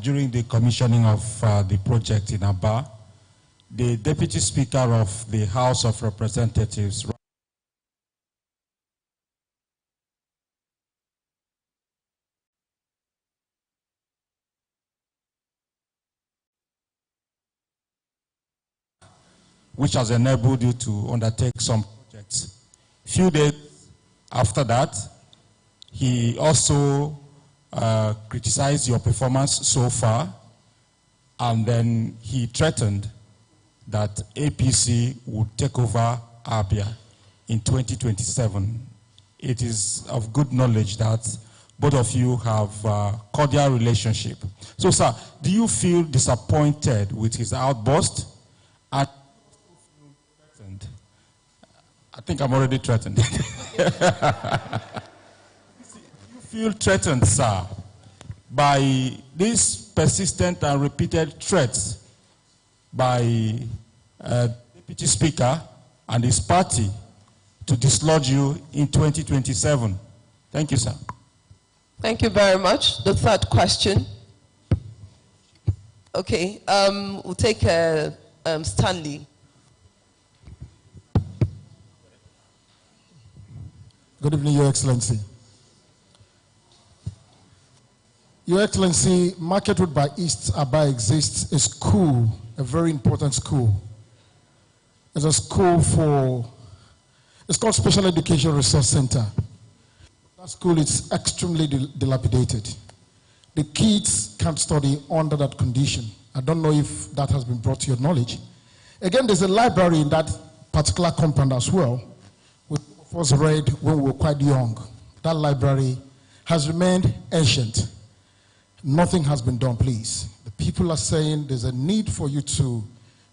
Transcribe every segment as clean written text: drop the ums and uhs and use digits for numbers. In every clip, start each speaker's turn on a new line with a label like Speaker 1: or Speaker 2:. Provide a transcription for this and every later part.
Speaker 1: during the commissioning of the project in Aba, the Deputy Speaker of the House of Representatives which has enabled you to undertake some projects. Few days after that, he also criticized your performance so far, and then he threatened that APC would take over Abia in 2027. It is of good knowledge that both of you have a cordial relationship. So, sir, do you feel disappointed with his outburst? And I think I'm already threatened. You feel threatened, sir, by these persistent and repeated threats by Deputy Speaker and his party to dislodge you in 2027? Thank you, sir.
Speaker 2: Thank you very much. The third question. Okay, we'll take Stanley.
Speaker 3: Good evening, Your Excellency. Your Excellency, Market Road by East Aba exists a school, a very important school. It's a school it's called Special Education Resource Center. That school is extremely dilapidated. The kids can't study under that condition. I don't know if that has been brought to your knowledge. Again, there's a library in that particular compound as well, which was read when we were quite young. That library has remained ancient. Nothing has been done, please. The people are saying there's a need for you to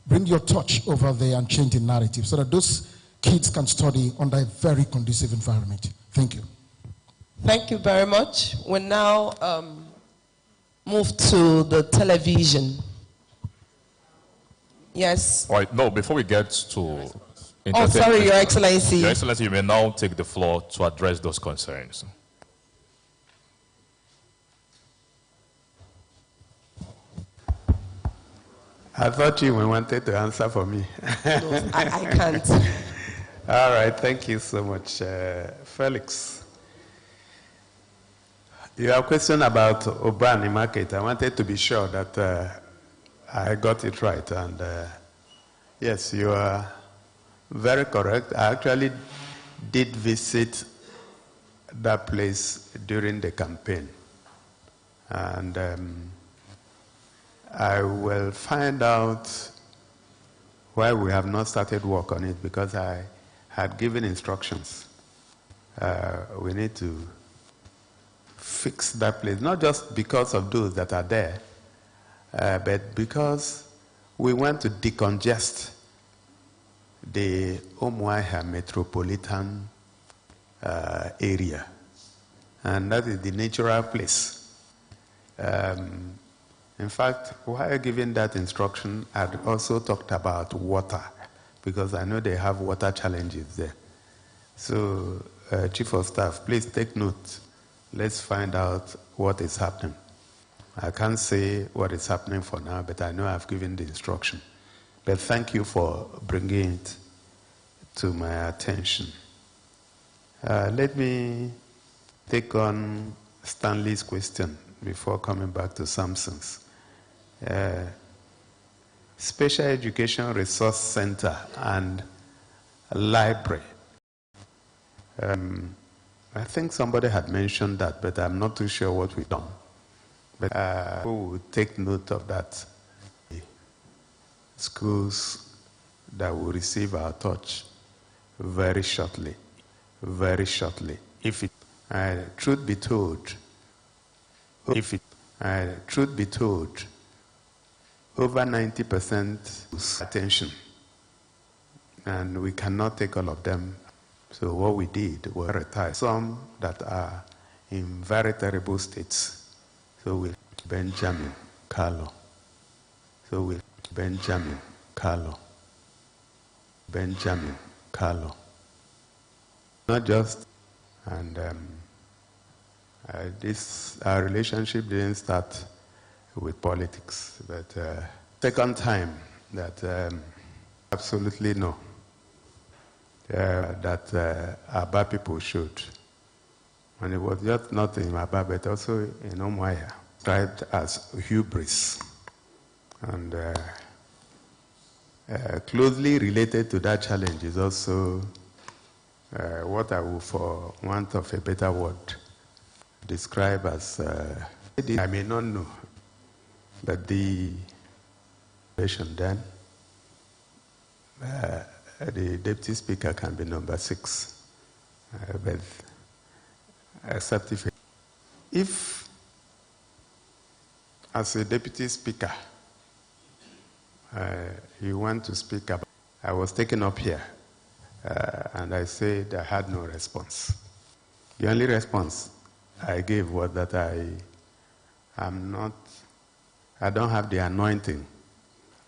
Speaker 3: bring your touch over there and change the narrative so that those kids can study under a very conducive environment. Thank you.
Speaker 2: Thank you very much. We'll now move to the television. Yes.
Speaker 4: All right, no, before we get to...
Speaker 2: Oh, sorry, Your Excellency.
Speaker 4: Your Excellency, you may now take the floor to address those concerns.
Speaker 5: I thought you wanted to answer for me.
Speaker 2: No, I can't.
Speaker 5: All right, thank you so much. Felix, you have a question about Obani Market. I wanted to be sure that I got it right. And yes, you are very correct. I actually did visit that place during the campaign. And I will find out why we have not started work on it, because I had given instructions. We need to fix that place, not just because of those that are there, but because we want to decongest the Umuahia metropolitan area. And that is the natural place. In fact, while giving that instruction, I had also talked about water, because I know they have water challenges there. So, Chief of Staff, please take note. Let's find out what is happening. I can't say what is happening for now, but I know I've given the instruction. But thank you for bringing it to my attention. Let me take on Stanley's question before coming back to Samson's. Special Education Resource Center and library. I think somebody had mentioned that, but I'm not too sure what we've done. But we will take note of that. Schools that will receive our touch very shortly, very shortly. If it, truth be told, truth be told, over 90% attention, and we cannot take all of them. So what we did was retire some that are in very terrible states. So we Benjamin Carlo. So we Benjamin Carlo. Benjamin Carlo. Not just, and our relationship didn't start with politics. But second time that absolutely no. That Aba people should. And it was just not in Aba, but also in Umuahia, described as hubris. And closely related to that challenge is also what I will, for want of a better word, describe as, I may not know, but the patient then, the deputy speaker can be number 6, but except if as a deputy speaker, you want to speak about, I was taken up here, and I said I had no response. The only response I gave was that I don't have the anointing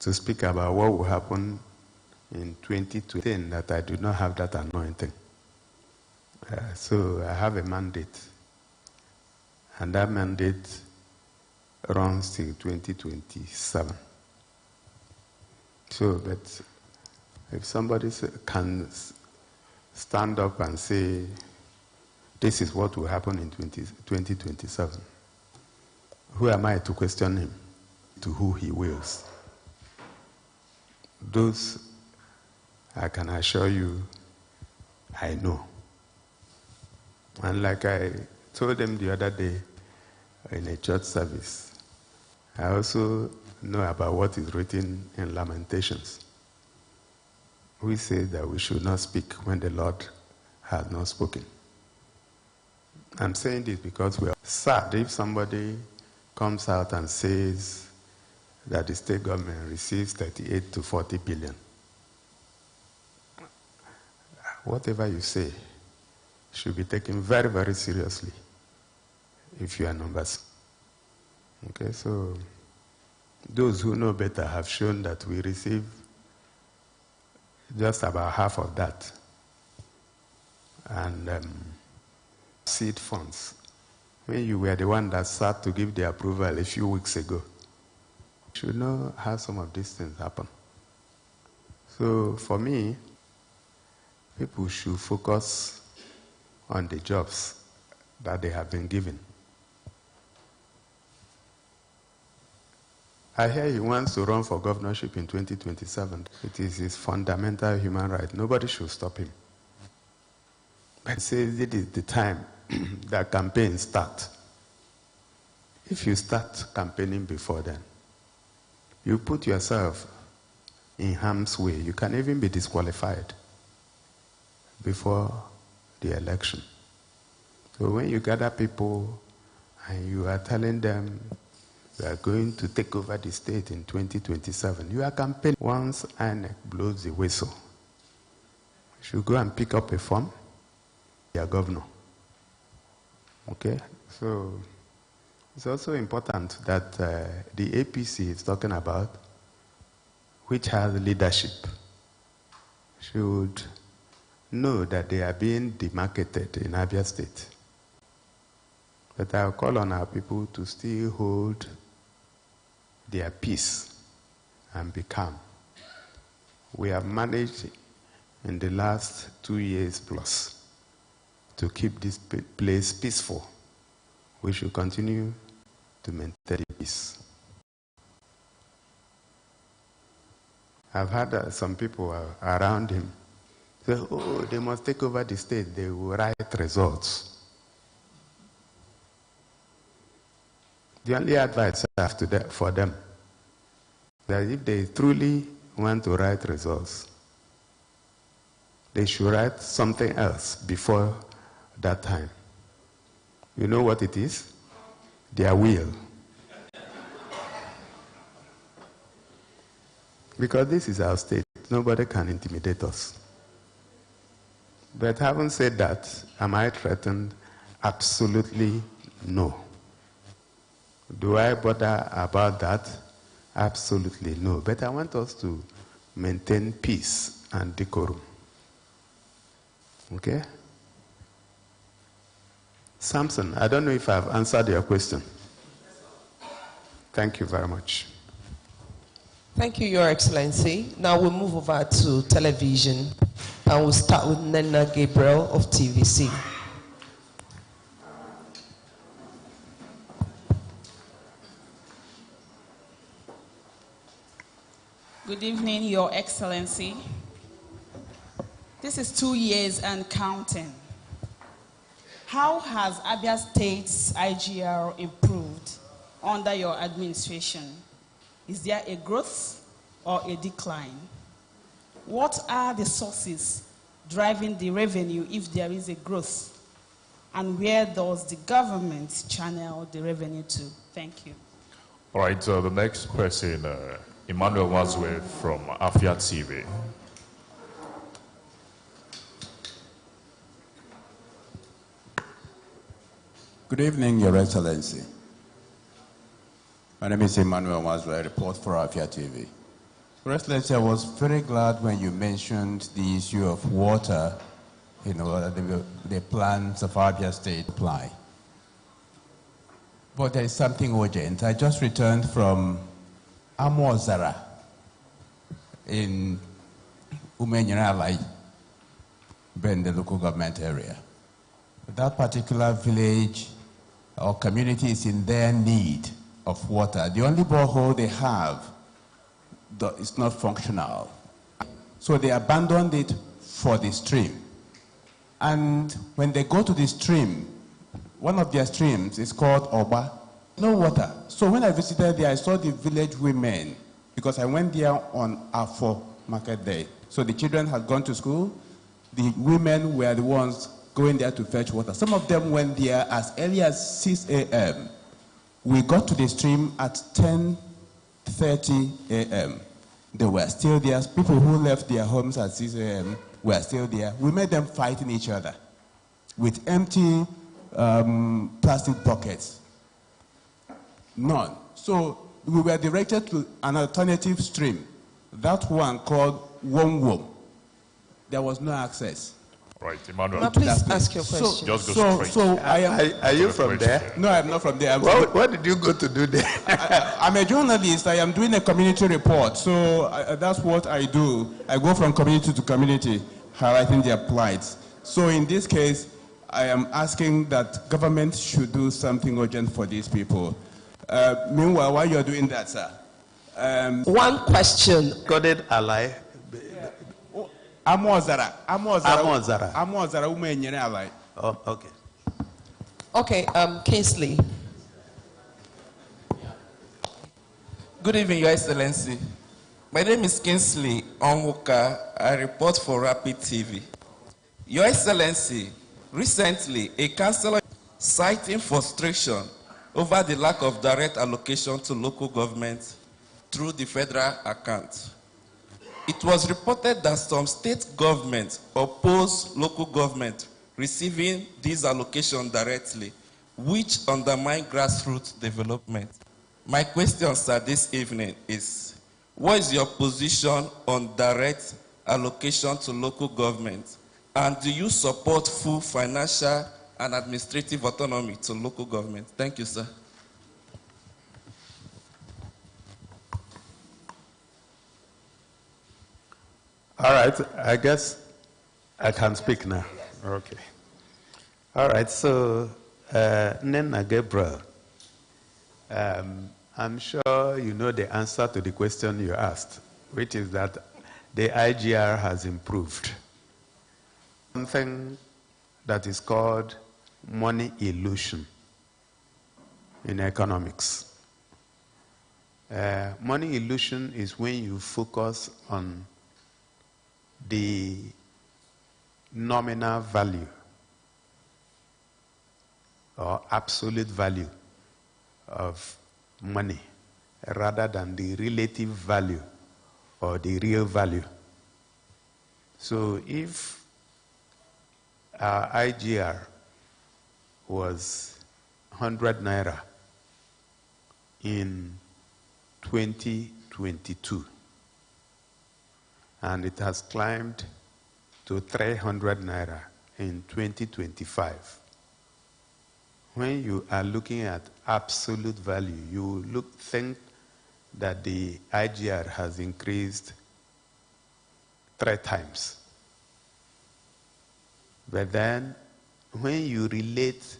Speaker 5: to speak about what will happen in 2020, that I do not have that anointing. So I have a mandate, and that mandate runs till 2027. So, but if somebody can stand up and say, this is what will happen in 2027, who am I to question him? To who he wills. Those, I can assure you, I know. And like I told them the other day in a church service, I also know about what is written in Lamentations. We say that we should not speak when the Lord has not spoken. I'm saying this because we are sad if somebody comes out and says that the state government receives 38 to 40 billion. Whatever you say should be taken very, very seriously if you are numbers. Okay, so those who know better have shown that we receive just about half of that. And seed funds. When you were the one that sat to give the approval a few weeks ago, you should know how some of these things happen. So for me, people should focus on the jobs that they have been given. I hear he wants to run for governorship in 2027. It is his fundamental human right. Nobody should stop him. But he says it is the time that campaigns start. If you start campaigning before then, you put yourself in harm's way. You can even be disqualified before the election. So when you gather people and you are telling them we are going to take over the state in 2027, you are campaigning. Once INEC blows the whistle, you should go and pick up a form, your governor. Okay? So it's also important that the APC is talking about, which has leadership, should know that they are being demarketed in Abia State. But I'll call on our people to still hold their peace and be calm. We have managed in the last 2 years plus to keep this place peaceful. We should continue to maintain peace. I've had some people around him say, oh, they must take over the state, they will write results. The only advice I have for them, that if they truly want to write results, they should write something else before that time. You know what it is? Their will. Because this is our state. Nobody can intimidate us. But having said that, am I threatened? Absolutely no. Do I bother about that? Absolutely no. But I want us to maintain peace and decorum. Okay? Samson, I don't know if I've answered your question. Thank you very much.
Speaker 2: Thank you, Your Excellency. Now we'll move over to television, and we'll start with Nena Gabriel of TVC.
Speaker 6: Good evening, Your Excellency. This is 2 years and counting. How has Abia State's IGR improved under your administration? Is there a growth or a decline? What are the sources driving the revenue if there is a growth? And where does the government channel the revenue to? Thank you.
Speaker 4: All right, the next person, Emmanuel Wazwe from Afia TV.
Speaker 7: Good evening, Your Excellency. My name is Emmanuel Wazwe. I report for Afia TV. Your Excellency, I was very glad when you mentioned the issue of water, the plans of Abia State apply. But there is something urgent. I just returned from Amozara in Umenyeralai, in the local government area. That particular village or community is in their need of water. The only borehole they have is not functional. So they abandoned it for the stream. And when they go to the stream, one of their streams is called Oba. No water. So when I visited there, I saw the village women, because I went there on Afo market day. So the children had gone to school. The women were the ones going there to fetch water. Some of them went there as early as 6 a.m. We got to the stream at 10:30 a.m. They were still there. People who left their homes at 6 a.m. were still there. We made them fighting each other with empty plastic buckets. None. So we were directed to an alternative stream, that one called Wom. There was no access.
Speaker 4: Right, Emmanuel.
Speaker 2: Now please ask your question.
Speaker 4: Just go straight.
Speaker 5: Are you from there?
Speaker 7: No, I'm not from there.
Speaker 5: What did you go to do there?
Speaker 7: I'm a journalist. I am doing a community report. So that's what I do. I go from community to community, highlighting their plights. So in this case, I am asking that government should do something urgent for these people. Meanwhile, while you're doing that, sir.
Speaker 2: One question.
Speaker 5: Coded ally.
Speaker 7: Amozara.
Speaker 5: Oh, okay.
Speaker 2: Okay, Kingsley.
Speaker 8: Good evening, Your Excellency. My name is Kingsley Onwuka. I report for Rapid TV. Your Excellency, recently, a councillor citing frustration over the lack of direct allocation to local government through the federal account. It was reported that some state governments oppose local government receiving these allocations directly, which undermine grassroots development. My question, sir, this evening is, what is your position on direct allocation to local government? And do you support full financial and administrative autonomy to local government? Thank you, sir.
Speaker 5: All right, I guess I can speak now. Okay. All right, so Nena Gabriel, I'm sure you know the answer to the question you asked, which is that the IGR has improved. Something that is called money illusion in economics. Money illusion is when you focus on the nominal value or absolute value of money rather than the relative value or the real value. So if our IGR was 100 naira in 2022, and it has climbed to 300 naira in 2025. when you are looking at absolute value, you think that the IGR has increased 3 times. But then, when you relate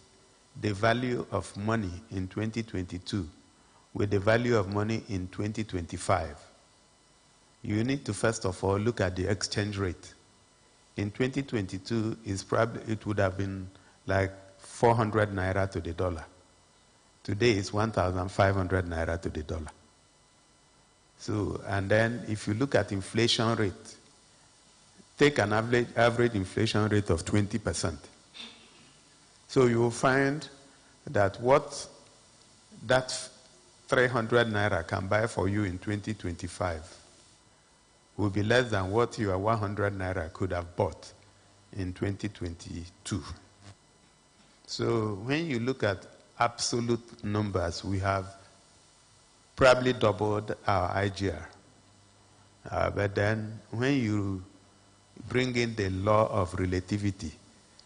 Speaker 5: the value of money in 2022 with the value of money in 2025, you need to first of all look at the exchange rate. In 2022, it would have been like 400 naira to the dollar. Today it's 1,500 naira to the dollar. So, and then if you look at inflation rate, take an average inflation rate of 20%. So you will find that what that 300 naira can buy for you in 2025 will be less than what your 100 naira could have bought in 2022. So when you look at absolute numbers, we have probably doubled our IGR. But then when you bring in the law of relativity,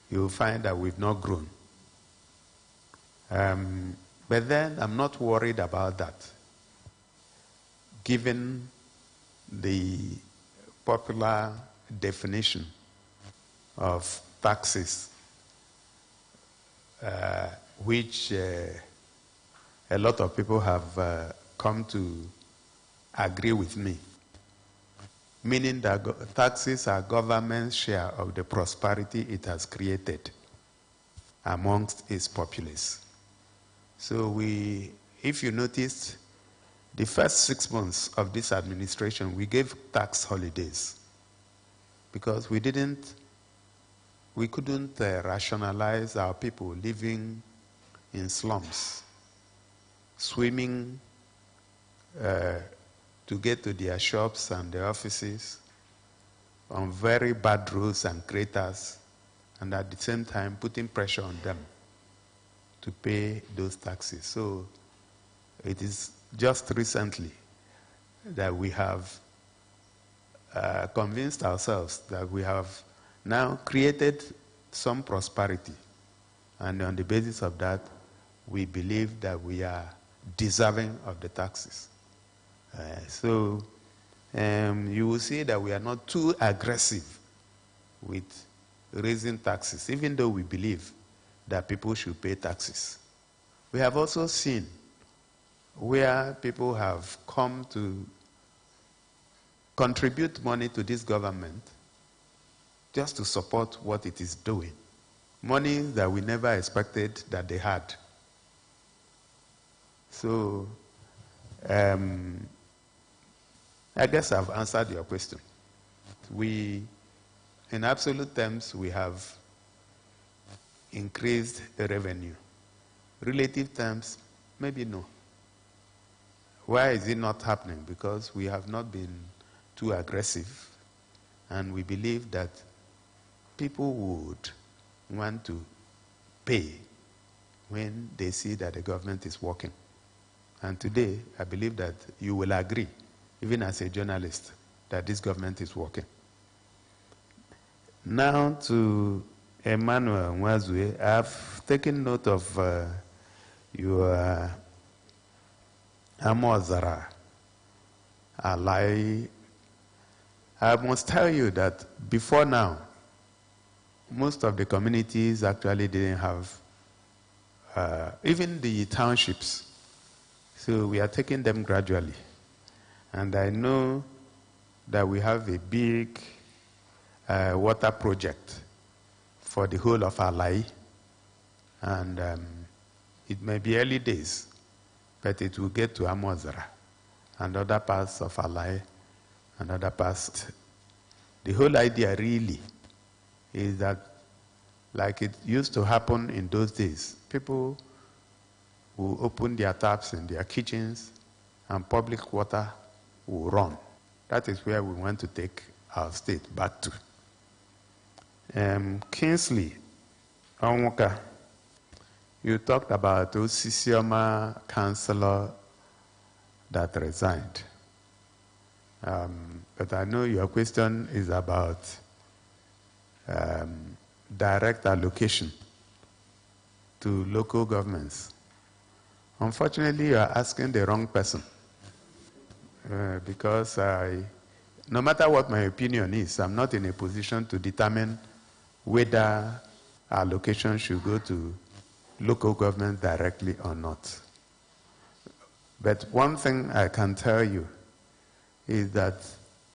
Speaker 5: you will find that we've not grown. But then I'm not worried about that, given the popular definition of taxes, which a lot of people have come to agree with me, meaning that taxes are government's share of the prosperity it has created amongst its populace. So if you notice, the first 6 months of this administration, we gave tax holidays because we couldn't rationalize our people living in slums, swimming to get to their shops and their offices on very bad roads and craters, and at the same time putting pressure on them to pay those taxes. So it is just recently that we have convinced ourselves that we have now created some prosperity, and on the basis of that, we believe that we are deserving of the taxes. So you will see that we are not too aggressive with raising taxes, even though we believe that people should pay taxes. We have also seen where people have come to contribute money to this government just to support what it is doing. Money that we never expected that they had. So, I guess I've answered your question. In absolute terms, we have increased the revenue. Relative terms, maybe no. Why is it not happening? Because we have not been too aggressive, and we believe that people would want to pay when they see that the government is working. And today, I believe that you will agree, even as a journalist, that this government is working. Now to Emmanuel Mwazwe, I've taken note of your Amozara ally. I must tell you that before now, most of the communities actually didn't have, even the townships. So we are taking them gradually. And I know that we have a big water project for the whole of Alai. And it may be early days, but it will get to Amozara and other parts of Alai and other parts. The whole idea really is that, like it used to happen in those days, people will open their taps in their kitchens and public water will run. That is where we want to take our state back to. Kingsley Onwuka, you talked about Osisioma councillor that resigned. But I know your question is about direct allocation to local governments. Unfortunately, you are asking the wrong person. Because no matter what my opinion is, I'm not in a position to determine whether allocation should go to local government directly or not. But one thing I can tell you is that